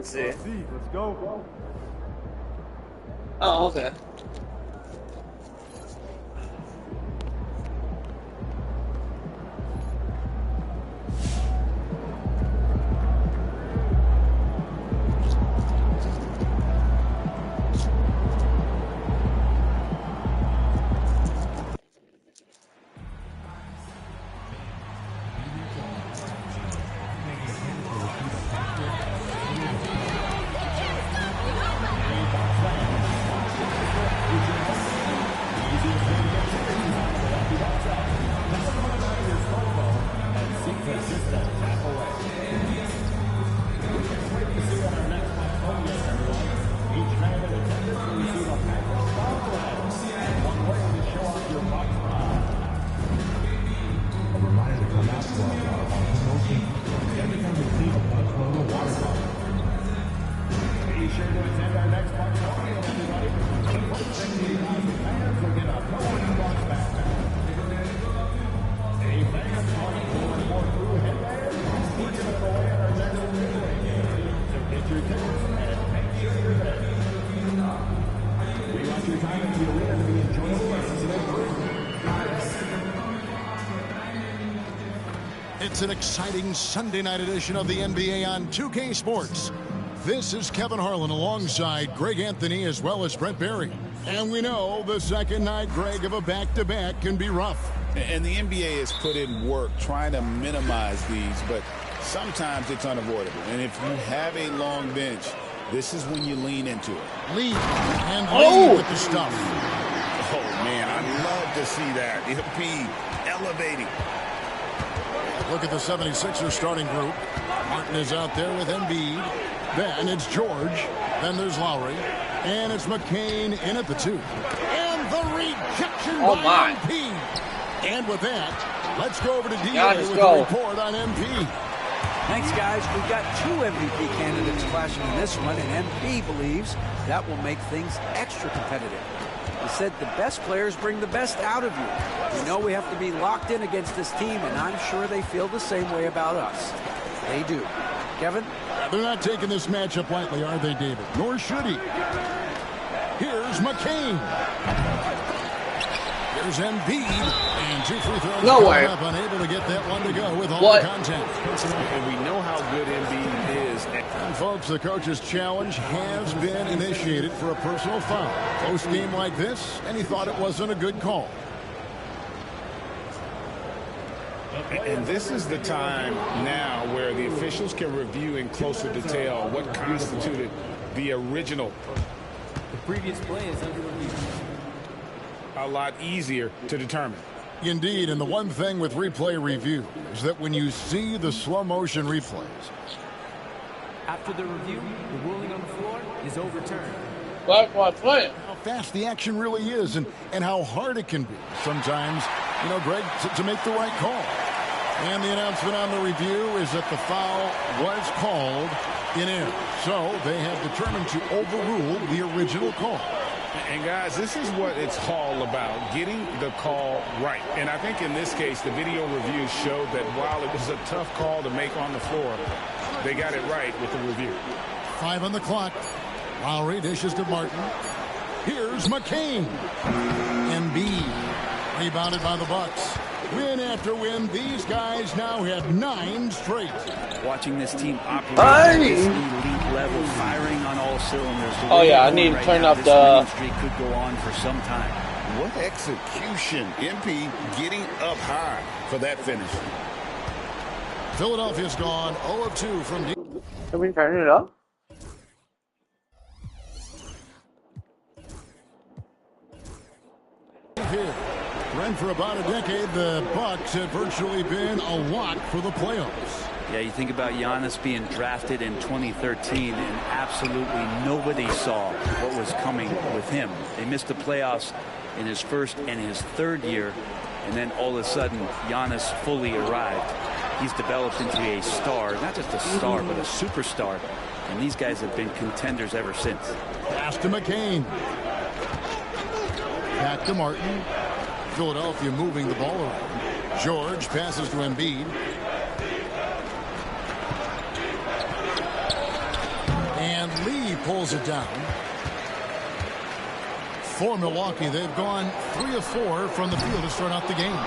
see. Let's go. Oh, okay. It's an exciting Sunday night edition of the NBA on 2K Sports. This is Kevin Harlan alongside Greg Anthony as well as Brent Barry. And we know the second night, Greg, of a back-to-back can be rough. And the NBA has put in work trying to minimize these, but sometimes it's unavoidable. And if you have a long bench, this is when you lean into it. Lead with the stuff. Oh, man, I'd love to see that. MP elevating. Look at the 76ers starting group. Martin is out there with Embiid. Then it's George. Then there's Lowry. And it's McCain in at the 2. And the rejection by MP. And with that, let's go over to DA with a report on MP. Thanks, guys. We've got 2 MVP candidates clashing in this one, and MP believes that will make things extra competitive. He said the best players bring the best out of you. We know we have to be locked in against this team, and I'm sure they feel the same way about us. They do. Kevin? They're not taking this matchup lightly, are they, David? Nor should he. Here's McCain. Here's Embiid. And 2 free throws. No way. Up, unable to get that one to go with all the contact. And we know how good Embiid is. And folks, the coach's challenge has been initiated for a personal foul. Close game like this, and he thought it wasn't a good call. And this is the time now where the officials can review in closer detail what constituted the original. The previous play is under review. A lot easier to determine. Indeed, and the one thing with replay review is that when you see the slow motion replays, after the review, the ruling on the floor is overturned. What? How fast the action really is and how hard it can be sometimes, you know, Greg, to make the right call. And the announcement on the review is that the foul was called in error. So they have determined to overrule the original call. And guys, this is what it's all about, getting the call right. And I think in this case, the video review showed that while it was a tough call to make on the floor, they got it right with the review. 5 on the clock. Lowry dishes to Martin. Here's McCain. Embiid rebounded by the Bucks. Win after win, these guys now have 9 straight. Watching this team operate at this elite level, firing on all cylinders. Oh yeah, I need to turn up the streak could go on for some time. What execution. MP getting up high for that finish. Philadelphia's gone 0 of 2 from deep. Can we turn it up? Here. Brent, for about a decade, the Bucks have virtually been a lock for the playoffs. Yeah, you think about Giannis being drafted in 2013, and absolutely nobody saw what was coming with him. They missed the playoffs in his first and his third year, and then all of a sudden, Giannis fully arrived. He's developed into a star, not just a star, but a superstar, and these guys have been contenders ever since. Pass to McCain. Back to Martin. Philadelphia moving the ball around. George passes to Embiid. pulls it down. For Milwaukee, they've gone 3 of 4 from the field to start out the game.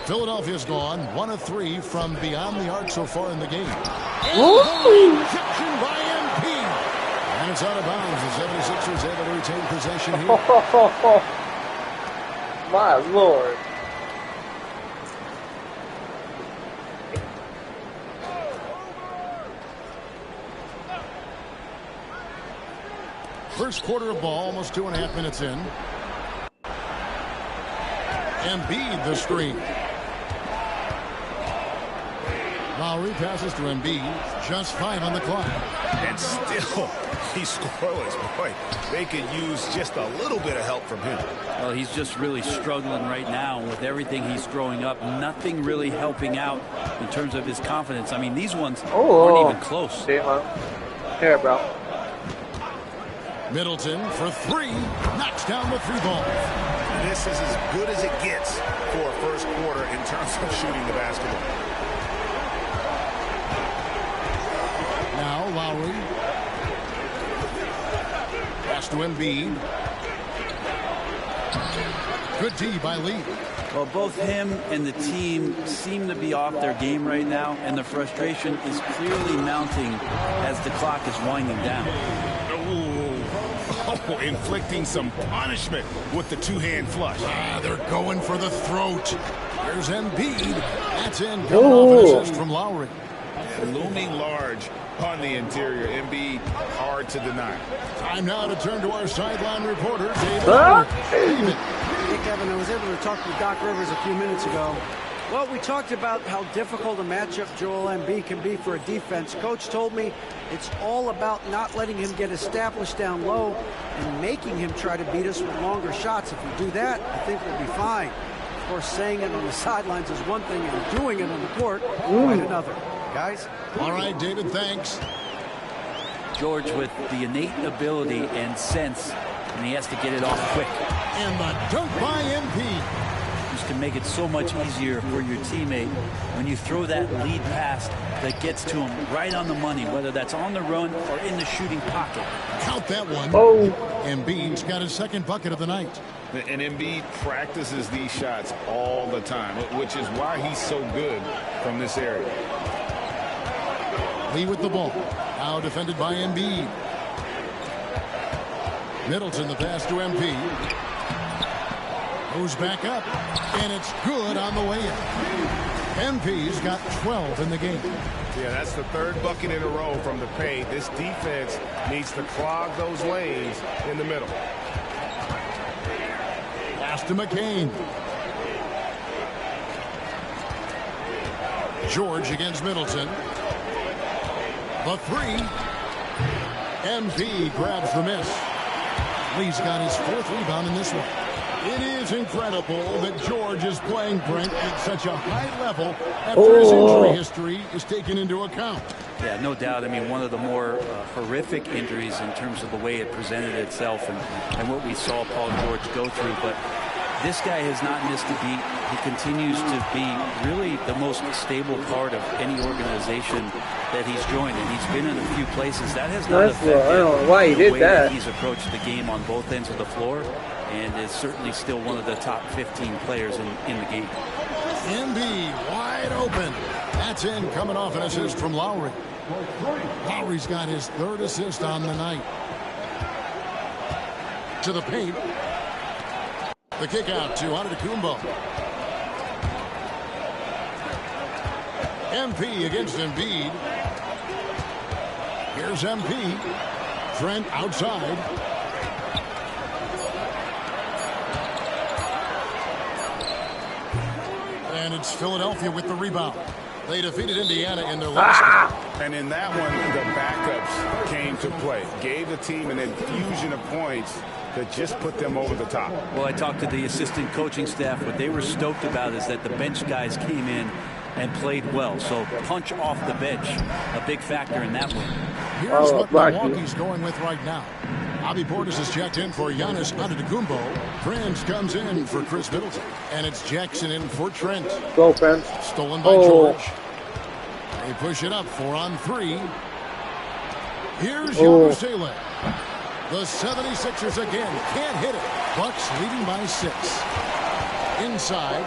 Philadelphia's gone 1 of 3 from beyond the arc so far in the game. Rejection by MP. And it's out of bounds. The 76ers able to retain possession here. My Lord. First quarter of ball, almost 2.5 minutes in. Embiid the screen. Lowry passes to Embiid. Just 5 on the clock. And still, he's scoreless. Boy, they could use just a little bit of help from him. Well, he's just really struggling right now with everything he's throwing up. Nothing really helping out in terms of his confidence. I mean, these ones aren't even close. Here, bro. Middleton for 3. Knocks down the 3 ball. This is as good as it gets for a first quarter in terms of shooting the basketball. Now Lowry. Pass to Embiid. Good D by Lee. Well, both him and the team seem to be off their game right now, and the frustration is clearly mounting as the clock is winding down. Oh, inflicting some punishment with the two-hand flush. They're going for the throat. Here's Embiid. That's in. Coming off an assist from Lowry. Looming large on the interior. Embiid hard to deny. Time now to turn to our sideline reporter, David. Huh? Hey, Kevin, I was able to talk to Doc Rivers a few minutes ago. Well, we talked about how difficult a matchup Joel Embiid can be for a defense. Coach told me it's all about not letting him get established down low and making him try to beat us with longer shots. If we do that, I think we'll be fine. Of course, saying it on the sidelines is one thing, and doing it on the court, quite another. Guys? All right, David, thanks. George with the innate ability and sense, and he has to get it off quick. And the dunk by MP. Just can make it so much easier for your teammate when you throw that lead pass that gets to him right on the money, whether that's on the run or in the shooting pocket. Count that one. Embiid's got his second bucket of the night. And Embiid practices these shots all the time, which is why he's so good from this area. Lee with the ball. Now defended by Embiid. Middleton the pass to Embiid. Goes back up, and it's good on the way in. MP's got 12 in the game. Yeah, that's the third bucket in a row from the paint. This defense needs to clog those lanes in the middle. Pass to McCain. George against Middleton. The 3. MP grabs the miss. Lee's got his 4th rebound in this one. It is incredible that George is playing, Brent, at such a high level after his injury history is taken into account. Yeah, no doubt. I mean, one of the more horrific injuries in terms of the way it presented itself and what we saw Paul George go through. But this guy has not missed a beat. He continues to be really the most stable part of any organization that he's joined, and he's been in a few places. That has not affected I don't know why he did the way that. He's approached the game on both ends of the floor, and is certainly still one of the top 15 players in the game. Embiid wide open. That's in, coming off an assist from Lowry. Lowry's got his 3rd assist on the night. To the paint. The kick out to Antetokounmpo. MP against Embiid. Here's MP. Trent outside. And it's Philadelphia with the rebound. They defeated Indiana in their last. And in that one, the backups came to play. Gave the team an infusion of points that just put them over the top. Well, I talked to the assistant coaching staff. What they were stoked about is that the bench guys came in and played well. So punch off the bench, a big factor in that one. Here's what Milwaukee's going with right now. Bobby Portis is checked in for Giannis Antetokounmpo. Prince comes in for Chris Middleton. And it's Jackson in for Trent. Go, Prince. Stolen by George. They push it up 4 on 3. Here's Yabusele. The 76ers again can't hit it. Bucks leading by 6. Inside.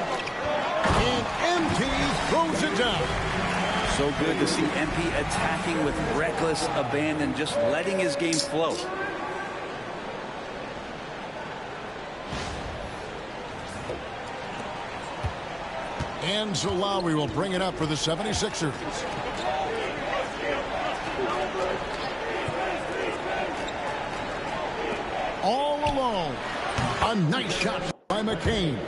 And MP throws it down. So good to see MP attacking with reckless abandon, just letting his game flow. And so Lowry will bring it up for the 76ers. All alone. A nice shot by McCain.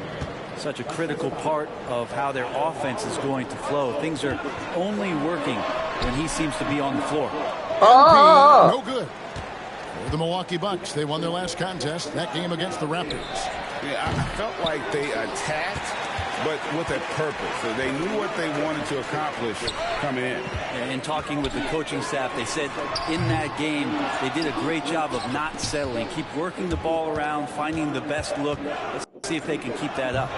Such a critical part of how their offense is going to flow. Things are only working when he seems to be on the floor. No good. For the Milwaukee Bucks, they won their last contest, that game against the Raptors. Yeah, I felt like they attacked, but with a purpose. So they knew what they wanted to accomplish coming in. And talking with the coaching staff, they said in that game they did a great job of not settling. Keep working the ball around, finding the best look. Let's see if they can keep that up.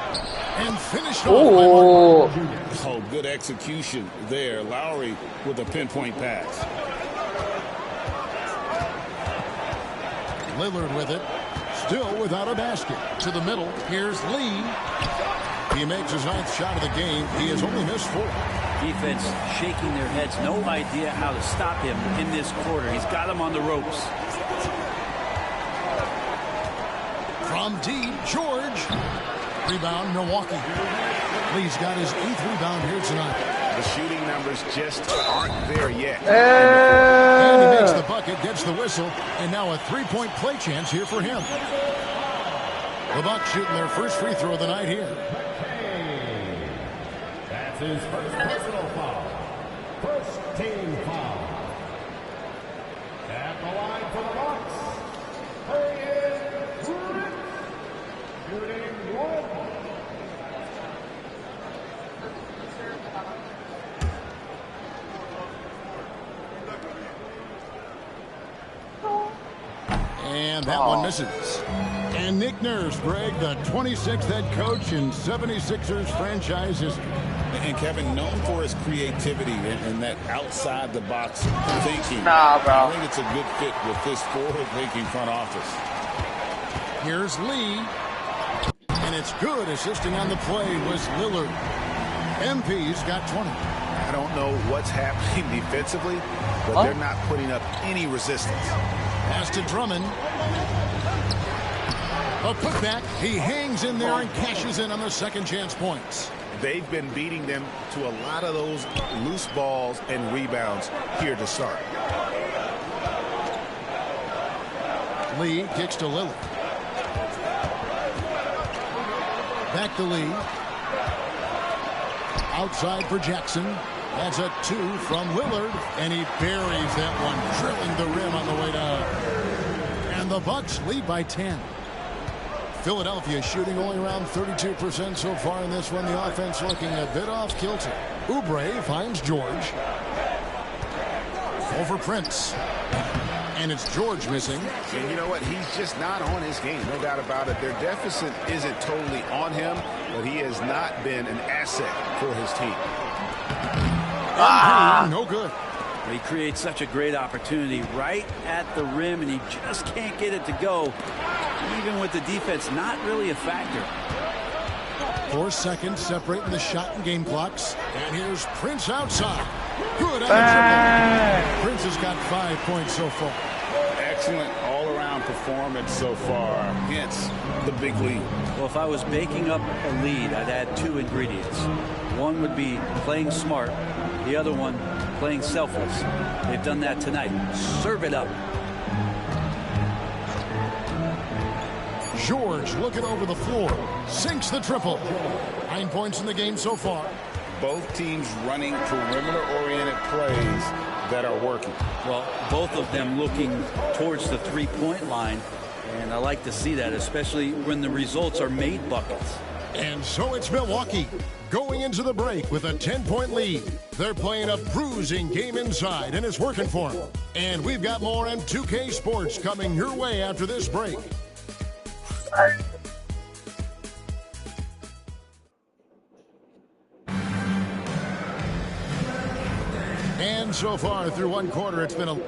And finished off by Martin. Oh, good execution there. Lowry with a pinpoint pass. Lillard with it. Still without a basket. To the middle. Here's Lee. He makes his 9th shot of the game. He has only missed 4. Defense shaking their heads. No idea how to stop him in this quarter. He's got him on the ropes. From deep, George. Rebound, Milwaukee. Lee's got his 8th rebound here tonight. The shooting numbers just aren't there yet. And he makes the bucket, gets the whistle, and now a 3-point play chance here for him. The Bucks shooting their first free throw of the night here. That's his first personal foul. First team foul. At the line for the Bucks. Shooting 1. And that one misses. And Nick Nurse, Greg, the 26th head coach in 76ers franchise history. And Kevin, known for his creativity and that outside-the-box thinking. Nah, bro. I think it's a good fit with this forward-thinking front office. Here's Lee. And it's good. Assisting on the play was Lillard. MP's got 20. I don't know what's happening defensively, but they're not putting up any resistance. Pass to Drummond. A putback. He hangs in there and cashes in on the second chance points. They've been beating them to a lot of those loose balls and rebounds here to start. Lee kicks to Lillard. Back to Lee. Outside for Jackson. That's a 2 from Lillard, and he buries that one, drilling the rim on the way down. And the Bucks lead by 10. Philadelphia shooting only around 32% so far in this one. The offense looking a bit off kilter. Oubre finds George. Over Prince. And it's George missing. And you know what? He's just not on his game. No doubt about it. Their deficit isn't totally on him, but he has not been an asset for his team. No good. He creates such a great opportunity right at the rim, and he just can't get it to go. Even with the defense not really a factor. 4 seconds separating the shot and game clocks. And here's Prince outside. Good on the triple. Prince has got 5 points so far. Excellent all-around performance so far. Hence the big lead. Well, if I was baking up a lead, I'd add 2 ingredients. One would be playing smart. The other one, playing selfless. They've done that tonight. Serve it up. George looking over the floor. Sinks the triple. 9 points in the game so far. Both teams running perimeter-oriented plays that are working. Well, both of them looking towards the three-point line. And I like to see that, especially when the results are made buckets. And so it's Milwaukee going into the break with a 10-point lead. They're playing a bruising game inside, and it's working for them. And we've got more M2K Sports coming your way after this break. And so far through one quarter, it's been a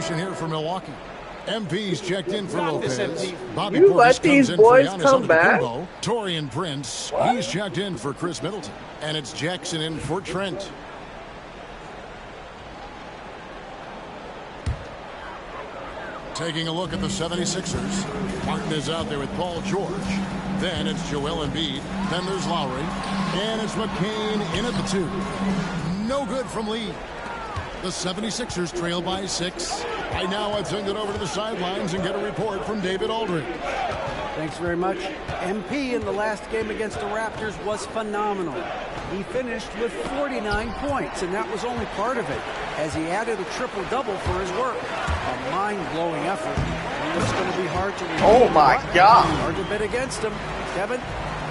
substitution here for Milwaukee. MP's checked in for Lopez. Bobby You Portis let these comes in boys for Giannis come back? Antetokounmpo. Taurean Prince, he's checked in for Chris Middleton. And it's Jackson in for Trent. Taking a look at the 76ers. Martin is out there with Paul George. Then it's Joel Embiid. Then there's Lowry. And it's McCain in at the 2. No good from Lee. The 76ers trail by 6. Right now, I'd send it over to the sidelines and get a report from David Aldridge. Thanks very much. MP in the last game against the Raptors was phenomenal. He finished with 49 points, and that was only part of it, as he added a triple-double for his work. A mind-blowing effort. And it's going to be hard to repeat. Oh, my God. Hard to bet against him. Kevin?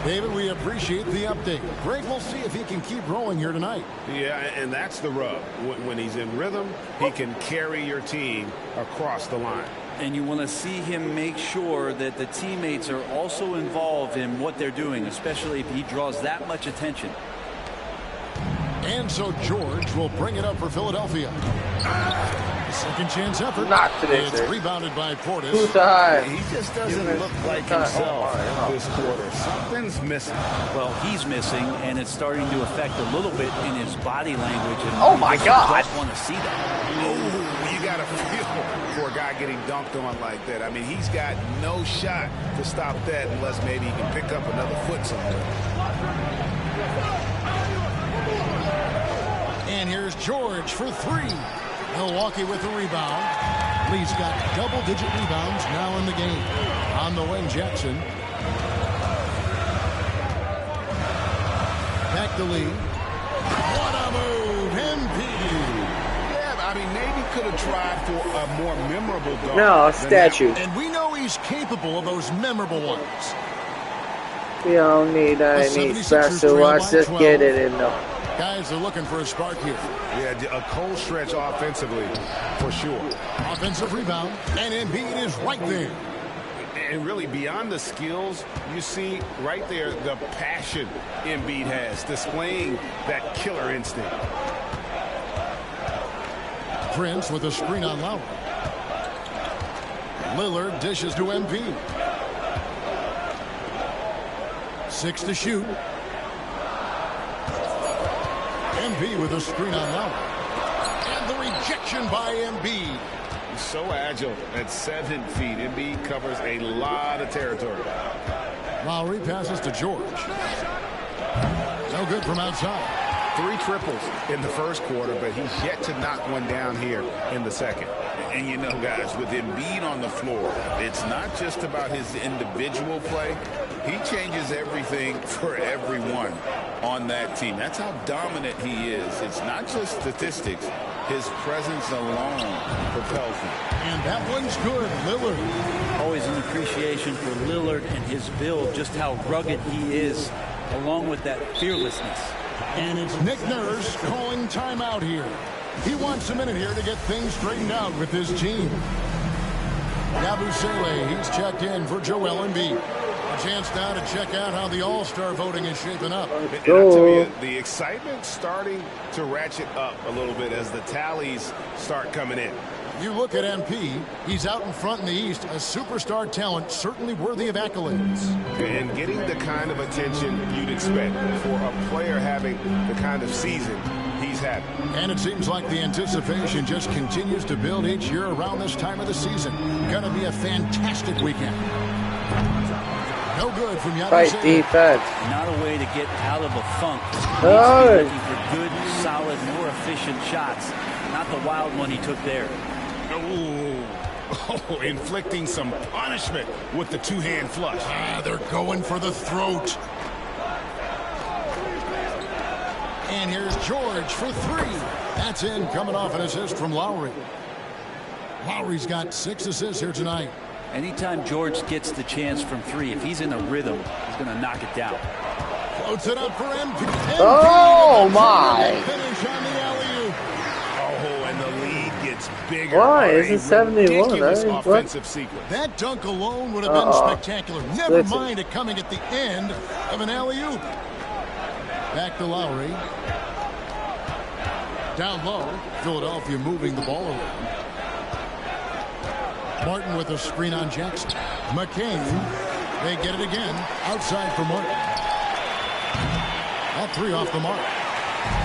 David, we appreciate the update. Greg, we'll see if he can keep rolling here tonight. Yeah, and that's the rub. When he's in rhythm, he can carry your team across the line. And you want to see him make sure that the teammates are also involved in what they're doing, especially if he draws that much attention. And so George will bring it up for Philadelphia. Second chance effort. Not today, It's sir. rebounded by Portis. Who's the high? He just doesn't look like himself this quarter. Something's missing. Well, he's missing, and it's starting to affect a little bit in his body language. And Oh, my God. I don't want to see that. Oh, you got to feel for a guy getting dunked on like that. I mean, he's got no shot to stop that unless maybe he can pick up another foot somewhere. And here's George for 3. Milwaukee with the rebound. Lee's got double-digit rebounds now in the game. On the wing, Jackson. Back to Lee. What a move, MP. Yeah, I mean, maybe could have tried for a more memorable dunk. No, a than statue. And we know he's capable of those memorable ones. We don't need any special watch. Just get it in though. Guys are looking for a spark here. Yeah, a cold stretch offensively, for sure. Offensive rebound, and Embiid is right there. And really, beyond the skills, you see right there the passion Embiid has, displaying that killer instinct. Prince with a screen on Lowry. Lillard dishes to Embiid. 6 to shoot. Embiid with a screen on Lowry. And the rejection by Embiid. He's so agile at 7 feet. Embiid covers a lot of territory. Lowry passes to George. No good from outside. 3 triples in the first quarter, but he's yet to knock one down here in the second. And you know, guys, with Embiid on the floor, it's not just about his individual play. He changes everything for everyone on that team. That's how dominant he is. It's not just statistics. His presence alone propels him. And that one's good. Lillard. Always an appreciation for Lillard and his build, just how rugged he is, along with that fearlessness. And it's Nick Nurse calling timeout here. He wants a minute here to get things straightened out with his team. Yabusele, he's checked in for Joel Embiid. A chance now to check out how the All-Star voting is shaping up. And I tell you, the excitement's starting to ratchet up a little bit as the tallies start coming in. You look at MP, he's out in front in the East, a superstar talent, certainly worthy of accolades. And getting the kind of attention you'd expect for a player having the kind of season he's having. And it seems like the anticipation just continues to build each year around this time of the season. Gonna be a fantastic weekend. No good from Yabusele. Fight defense. Not a way to get out of a funk. Oh. He's looking for good, solid, more efficient shots. Not the wild one he took there. Oh, inflicting some punishment with the two-hand flush. They're going for the throat. And here's George for 3. That's in, coming off an assist from Lowry. Lowry's got 6 assists here tonight. Anytime George gets the chance from 3, if he's in a rhythm, he's going to knock it down. Floats it up for MP. Oh, my. Finish on the alley-oop. Oh, and the lead gets bigger. Why? A It's a 71, ridiculous right? offensive sequence. That dunk alone would have been spectacular. Never Listen. mind it coming at the end of an alley-oop. Back to Lowry. Down low, Philadelphia moving the ball around. Martin with a screen on Jackson. McCain. They get it again. Outside for Martin. All three off the mark.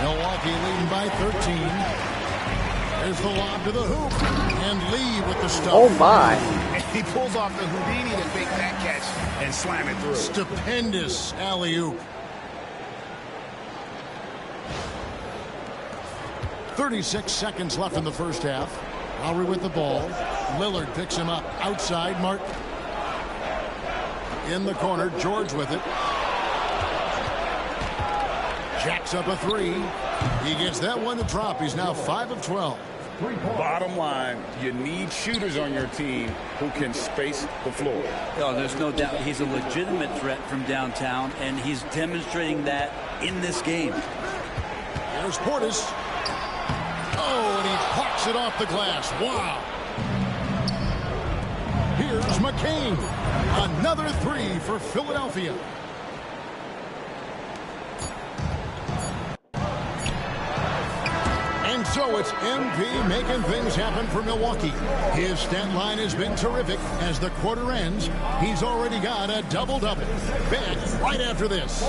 Milwaukee leading by 13. There's the lob to the hoop. And Lee with the stuff. Oh, my. He pulls off the Houdini to fake that catch and slam it through. Stupendous alley-oop. 36 seconds left in the first half. Lowry with the ball. Lillard picks him up. Outside, Martin. In the corner, George with it. Jacks up a three. He gets that one to drop. He's now 5 of 12. Bottom line, you need shooters on your team who can space the floor. Oh, there's no doubt he's a legitimate threat from downtown, and he's demonstrating that in this game. There's Portis. Oh, and he pops it off the glass. Wow. Here's McCain. Another three for Philadelphia. And so it's MP making things happen for Milwaukee. His stat line has been terrific. As the quarter ends, he's already got a double-double. Back right after this.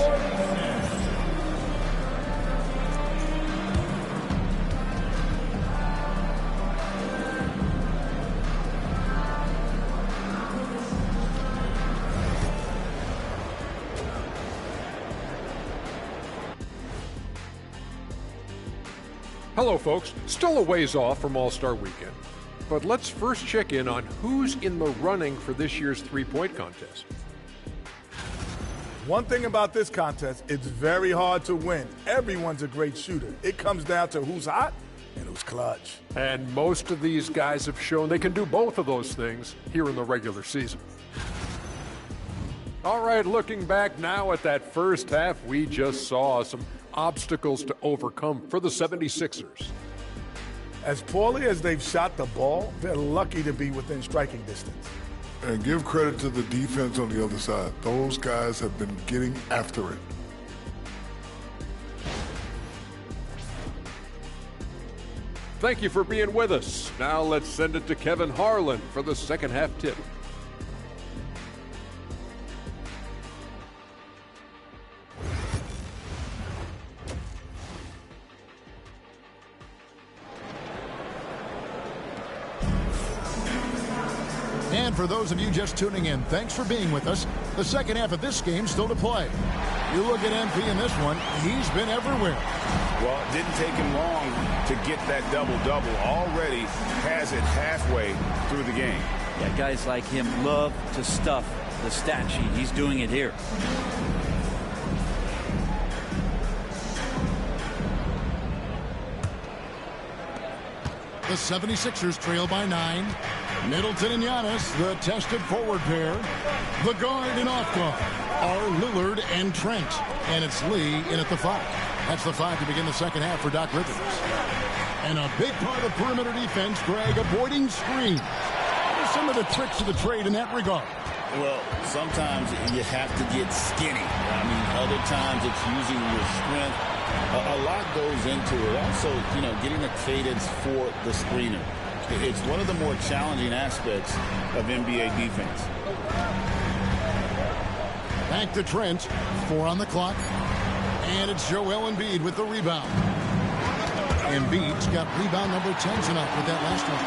Hello, folks. Still a ways off from All-Star Weekend, but let's first check in on who's in the running for this year's three-point contest. One thing about this contest, it's very hard to win. Everyone's a great shooter. It comes down to who's hot and who's clutch. And most of these guys have shown they can do both of those things here in the regular season. All right, looking back now at that first half, we just saw some obstacles to overcome for the 76ers. As poorly as they've shot the ball, they're lucky to be within striking distance. And give credit to the defense on the other side. Those guys have been getting after it. Thank you for being with us. Now let's send it to Kevin Harlan for the second half tip. And for those of you just tuning in, thanks for being with us. The second half of this game still to play. You look at MP in this one, he's been everywhere. Well, it didn't take him long to get that double-double. Already has it halfway through the game. Yeah, guys like him love to stuff the stat sheet. He's doing it here. The 76ers trail by 9. Middleton and Giannis, the tested forward pair. The guard and off guard are Lillard and Trent. And it's Lee in at the 5. That's the 5 to begin the second half for Doc Rivers. And a big part of perimeter defense, Greg, avoiding screens. What are some of the tricks of the trade in that regard? Well, sometimes you have to get skinny. I mean, other times it's using your strength. A lot goes into it. Also, getting a cadence for the screener. It's one of the more challenging aspects of NBA defense. Back to Trent. 4 on the clock. And it's Joel Embiid with the rebound. Embiid's got rebound number 10 tonight with that last one.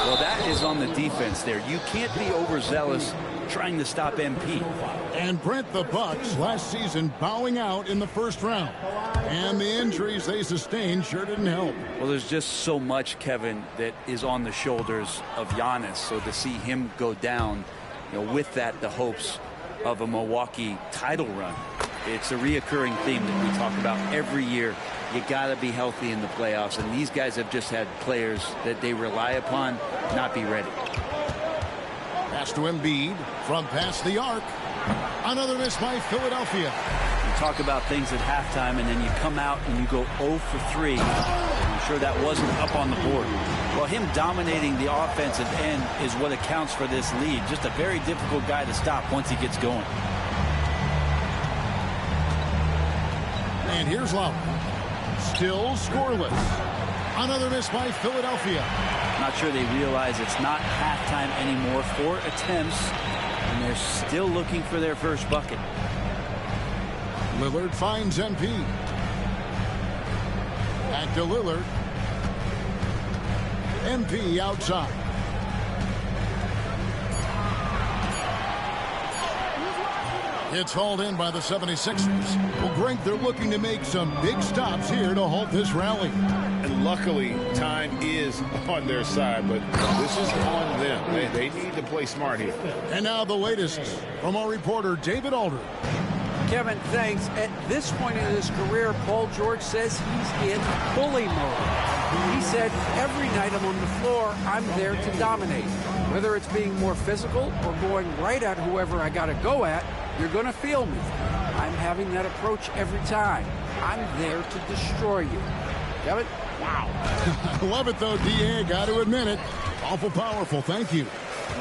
Well, that is on the defense there. You can't be overzealous trying to stop MP. And Brent, the Bucks last season bowing out in the first round. And the injuries they sustained sure didn't help. Well, there's just so much, Kevin, that is on the shoulders of Giannis. So to see him go down, with that, the hopes of a Milwaukee title run. It's a reoccurring theme that we talk about every year. You got to be healthy in the playoffs. And these guys have just had players that they rely upon not be ready. Pass to Embiid from past the arc. Another miss by Philadelphia. You talk about things at halftime, and then you come out and you go 0 for 3. I'm sure that wasn't up on the board. Well, him dominating the offensive end is what accounts for this lead. Just a very difficult guy to stop once he gets going. And here's Lowry. Still scoreless. Another miss by Philadelphia. Not sure they realize it's not halftime anymore. 4 attempts, and they're still looking for their first bucket. Lillard finds MP. Back to Lillard. MP outside. It's hauled in by the 76ers. Well, Greg, they're looking to make some big stops here to halt this rally. And luckily, time is on their side, but this is on them. They need to play smart here. And now the latest from our reporter, David Alder. Kevin, thanks. At this point in his career, Paul George says he's in bully mode. He said, every night I'm on the floor, I'm there to dominate. Whether it's being more physical or going right at whoever I got to go at, you're going to feel me. I'm having that approach every time. I'm there to destroy you. Kevin? Wow. I love it, though, D.A. Got to admit it. Awful powerful. Thank you.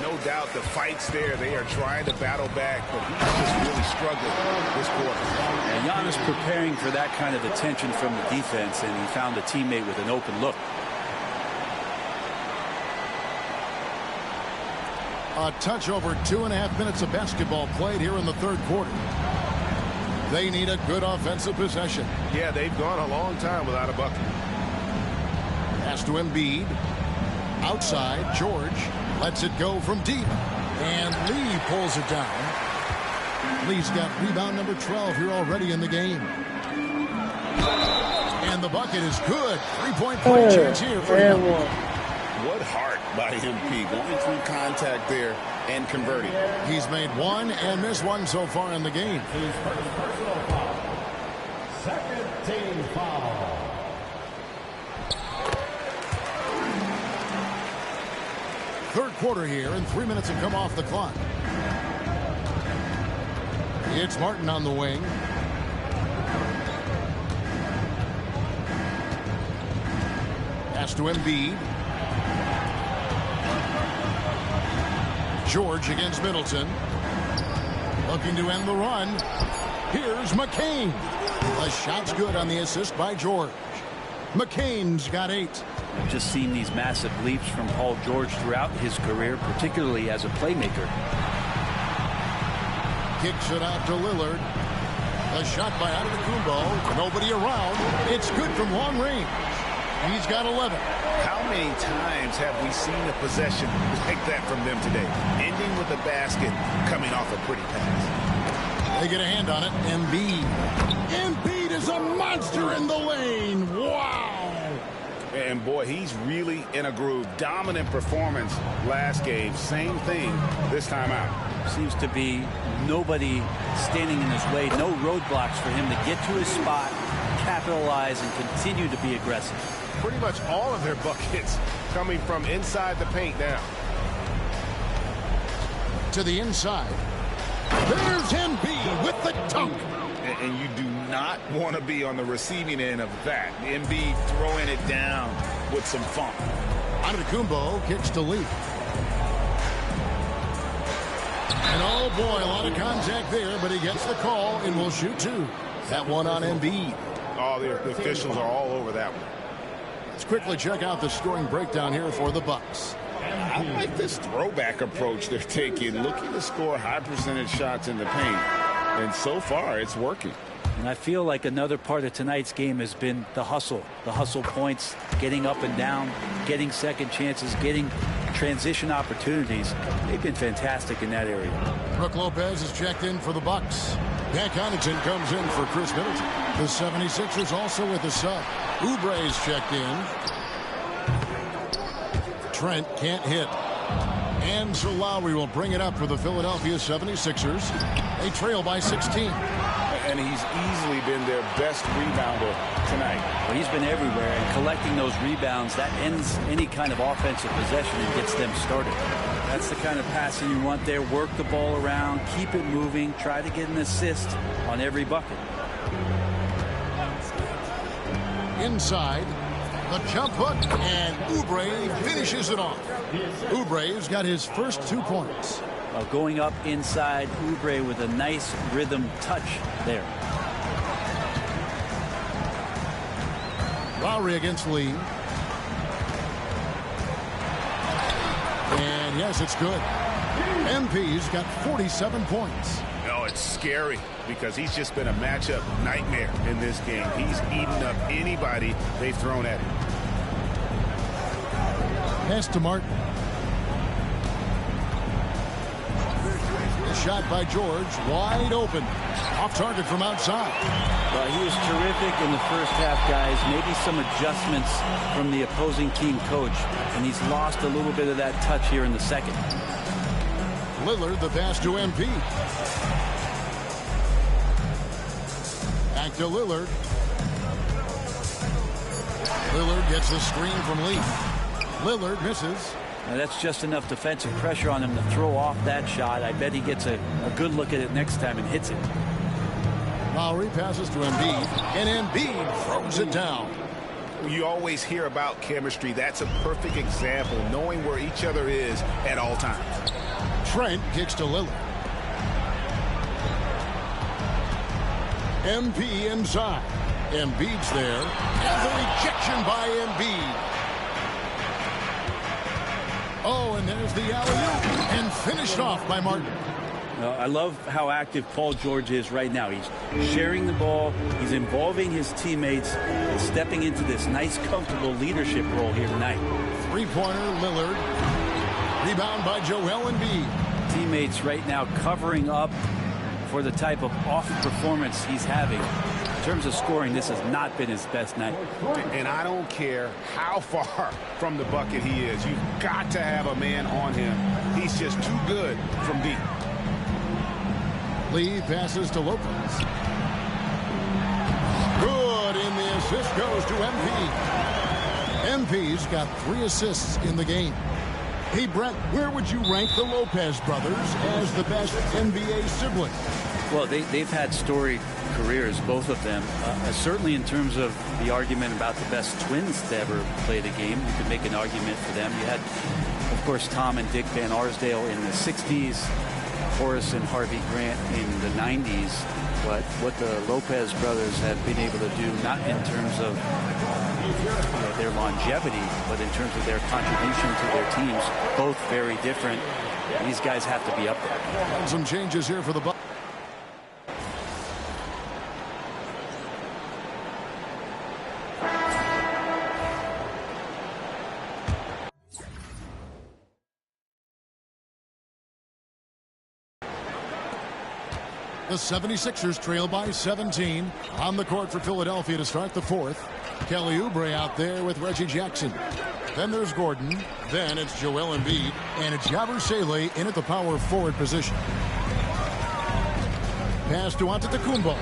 No doubt the fight's there. They are trying to battle back, but he's just really struggling this quarter. And Giannis preparing for that kind of attention from the defense, and he found a teammate with an open look. A touch over 2.5 minutes of basketball played here in the third quarter. They need a good offensive possession. Yeah, they've gone a long time without a bucket. Pass to Embiid. Outside, George lets it go from deep. And Lee pulls it down. Lee's got rebound number 12 here already in the game. And the bucket is good. 3-point play chance here for him. What heart by MP, going through contact there and converting. He's made one and missed one so far in the game. His first personal foul. Second team foul. Third quarter here, and 3 minutes have come off the clock. It's Martin on the wing. Pass to Embiid. George against Middleton. Looking to end the run. Here's McCain. The shot's good on the assist by George. McCain's got 8. I've just seen these massive leaps from Paul George throughout his career, particularly as a playmaker. Kicks it out to Lillard. A shot by Antetokounmpo. Nobody around. It's good from long range. He's got 11. How many times have we seen a possession like that from them today? Ending with a basket, coming off a pretty pass. They get a hand on it. Embiid. Embiid is a monster in the lane. Wow. And boy, he's really in a groove. Dominant performance last game. Same thing this time out. Seems to be nobody standing in his way. No roadblocks for him to get to his spot, capitalize, and continue to be aggressive. Pretty much all of their buckets coming from inside the paint now. To the inside. There's Embiid with the dunk. And you do not want to be on the receiving end of that. Embiid throwing it down with some funk. Antetokounmpo kicks to Lee. And oh boy, a lot of contact there, but he gets the call and will shoot 2. That one on Embiid. Oh, the officials are all over that one. Let's quickly check out the scoring breakdown here for the Bucks. I like this throwback approach they're taking, looking to score high percentage shots in the paint. And so far, it's working. And I feel like another part of tonight's game has been the hustle points, getting up and down, getting second chances, getting transition opportunities. They've been fantastic in that area. Brook Lopez is checked in for the Bucks. Pat Connaughton comes in for Chris Middleton. The 76ers also with a sub. Oubre's checked in. Trent can't hit. And so Lowry will bring it up for the Philadelphia 76ers. They trail by 16. And he's easily been their best rebounder tonight. Well, he's been everywhere, and collecting those rebounds, that ends any kind of offensive possession and gets them started. That's the kind of passing you want there. Work the ball around, keep it moving, try to get an assist on every bucket. Inside, the jump hook, and Oubre finishes it off. Oubre's got his first 2 points. Going up inside, Oubre with a nice rhythm touch there. Lowry against Lee. And yes, it's good. MP's got 47 points. No, it's scary because he's just been a matchup nightmare in this game. He's eaten up anybody they've thrown at him. Pass to Martin. The shot by George, wide open. Off target from outside. Well, he was terrific in the first half, guys. Maybe some adjustments from the opposing team coach, and he's lost a little bit of that touch here in the second. Lillard, the pass to MP. Back to Lillard. Lillard gets the screen from Lee. Lillard misses. Now that's just enough defensive pressure on him to throw off that shot. I bet he gets a good look at it next time and hits it. Lowry passes to Embiid, and Embiid throws it down. You always hear about chemistry. That's a perfect example, knowing where each other is at all times. Trent kicks to Lillard. MP inside. Embiid's there. And the rejection by Embiid. Oh, and there's the alley-oop. And finished off by Martin. I love how active Paul George is right now. He's sharing the ball. He's involving his teammates and stepping into this nice, comfortable leadership role here tonight. Three-pointer, Lillard. Rebound by Joel Embiid. Teammates right now covering up for the type of off performance he's having. In terms of scoring, this has not been his best night. And I don't care how far from the bucket he is. You've got to have a man on him. He's just too good from deep. Lee passes to Lopez. Good, and the assist goes to MP. MP's got 3 assists in the game. Hey, Brett, where would you rank the Lopez brothers as the best NBA sibling? Well, they've had storied careers, both of them. Certainly in terms of the argument about the best twins to ever play the game, you could make an argument for them. You had, of course, Tom and Dick Van Arsdale in the 60s, Horace and Harvey Grant in the 90s. But what the Lopez brothers have been able to do, not in terms of their longevity, but in terms of their contribution to their teams, both very different. These guys have to be up there. And some changes here for the Bucks. The 76ers trail by 17. On the court for Philadelphia to start the fourth. Kelly Oubre out there with Reggie Jackson. Then there's Gordon. Then it's Joel Embiid. And it's Yabusele in at the power forward position. Pass to Antetokounmpo.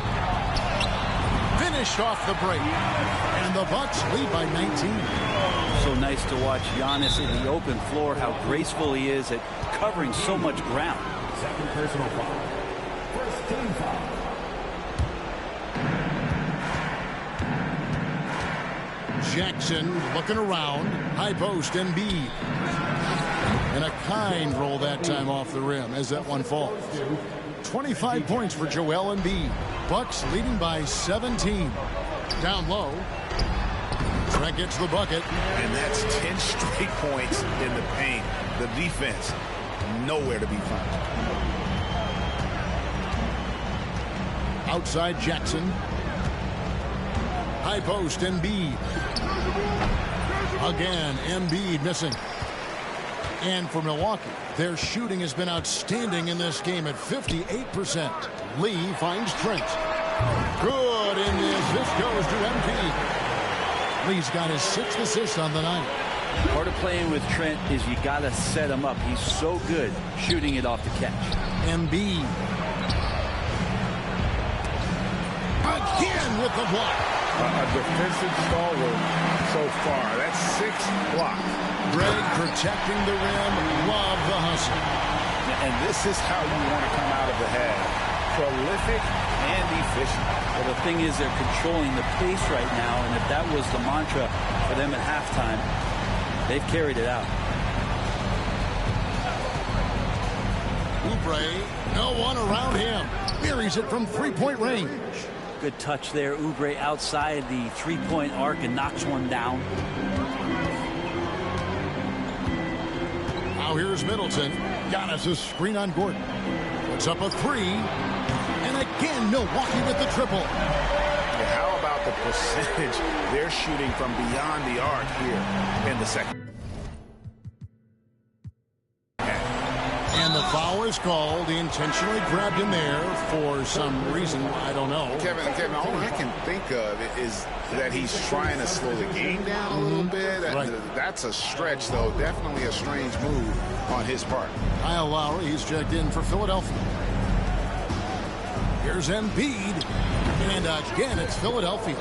Finished off the break. And the Bucks lead by 19. So nice to watch Giannis in the open floor, how graceful he is at covering so much ground. Second personal foul. First team foul. Jackson looking around. High post, Embiid. And a kind roll that time off the rim as that one falls. 25 points for Joel Embiid. Bucks leading by 17. Down low. Trent gets the bucket. And that's 10 straight points in the paint. The defense, nowhere to be found. Outside Jackson. High post, Embiid. Again, Embiid missing. And for Milwaukee, their shooting has been outstanding in this game at 58%. Lee finds Trent. Good, and the assist goes to MP. Lee's got his 6th assist on the night. Part of playing with Trent is you got to set him up. He's so good shooting it off the catch. Embiid. Again with the block. A defensive stalwart so far. That's 6 blocks. Greg protecting the rim. Love the hustle. And this is how you want to come out of the half. Prolific and efficient. Well, the thing is they're controlling the pace right now, and if that was the mantra for them at halftime, they've carried it out. Oubre, no one around him. Buries it from three-point range. Good touch there. Oubre outside the three-point arc and knocks one down. Now here's Middleton. Giannis a screen on Gordon. Puts up a three. And again, Milwaukee with the triple. How about the percentage they're shooting from beyond the arc here in the second? And the foul is called. He intentionally grabbed him there for some reason. I don't know. Kevin, all I can think of is that he's trying to slow the game down a little bit. Right. That's a stretch, though. Definitely a strange move on his part. Kyle Lowry, he's checked in for Philadelphia. Here's Embiid. And again, it's Philadelphia.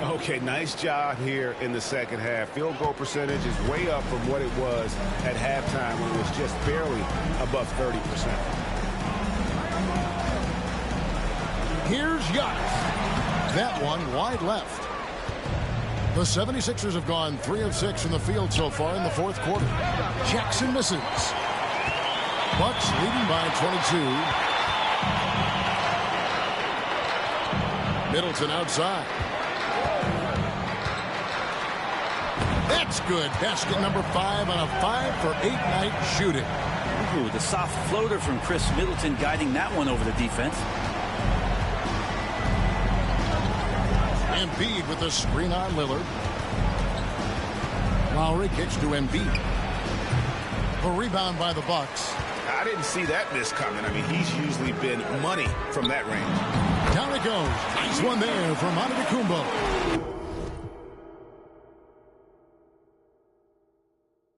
Okay, nice job here in the second half. Field goal percentage is way up from what it was at halftime when it was just barely above 30%. Here's Giannis. That one wide left. The 76ers have gone 3 of 6 from the field so far in the fourth quarter. Jackson misses. Bucks leading by 22. Middleton outside. That's good. Basket number 5 on a 5-for-8 night shooting. Ooh, the soft floater from Chris Middleton guiding that one over the defense. Embiid with a screen on Lillard. Lowry kicks to Embiid. A rebound by the Bucks. I didn't see that miss coming. I mean, he's usually been money from that range. Down it goes. Nice one there from Antetokounmpo.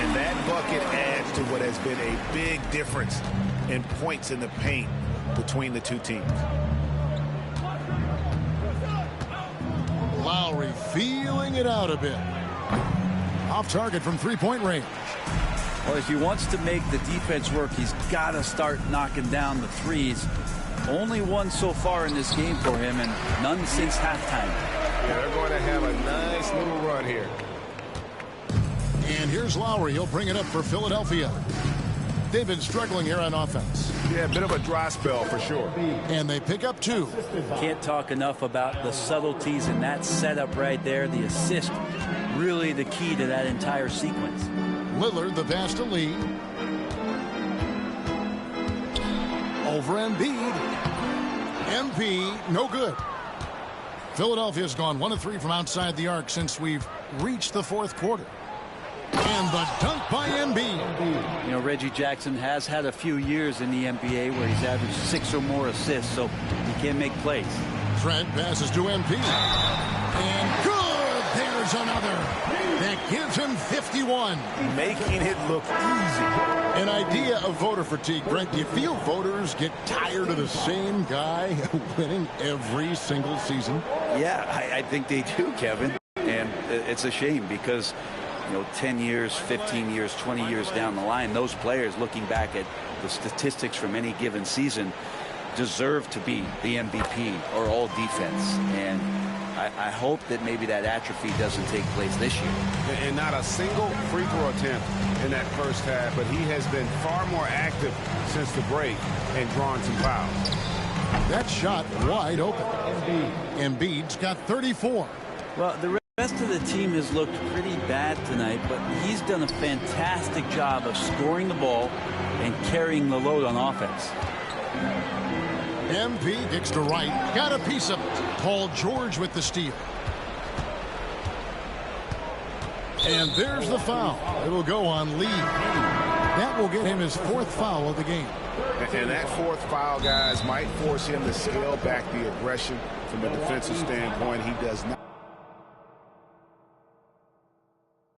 And that bucket adds to what has been a big difference in points in the paint between the two teams. Lowry feeling it out a bit. Off target from three-point range. Well, if he wants to make the defense work, he's got to start knocking down the threes. Only one so far in this game for him, and none since halftime. Yeah, they're going to have a nice little run here. And here's Lowry. He'll bring it up for Philadelphia. They've been struggling here on offense. Yeah, a bit of a dry spell for sure. And they pick up 2. Can't talk enough about the subtleties in that setup right there. The assist, really the key to that entire sequence. Lillard, the pass to Lee. Over Embiid. MP, no good. Philadelphia's gone 1 of 3 from outside the arc since we've reached the fourth quarter. And the dunk by Embiid. You know, Reggie Jackson has had a few years in the NBA where he's averaged 6 or more assists, so he can make plays. Trent passes to Embiid. And good! There's another. That gives him 51. Making it look easy. An idea of voter fatigue, Brent. Do you feel voters get tired of the same guy winning every single season? Yeah, I think they do, Kevin. And it's a shame because, you know, 10 years, 15 years, 20 years down the line, those players, looking back at the statistics from any given season, deserve to be the MVP or all defense. And I hope that maybe that atrophy doesn't take place this year. And not a single free throw attempt in that first half, but he has been far more active since the break and drawn some fouls. That shot wide open. Embiid's got 34. Well, the rest of the team has looked pretty bad tonight, but he's done a fantastic job of scoring the ball and carrying the load on offense. MP kicks to right. Got a piece of it. Paul George with the steal. And there's the foul. It'll go on Lee. That will get him his 4th foul of the game. And that 4th foul, guys, might force him to scale back the aggression from a defensive standpoint. He does not.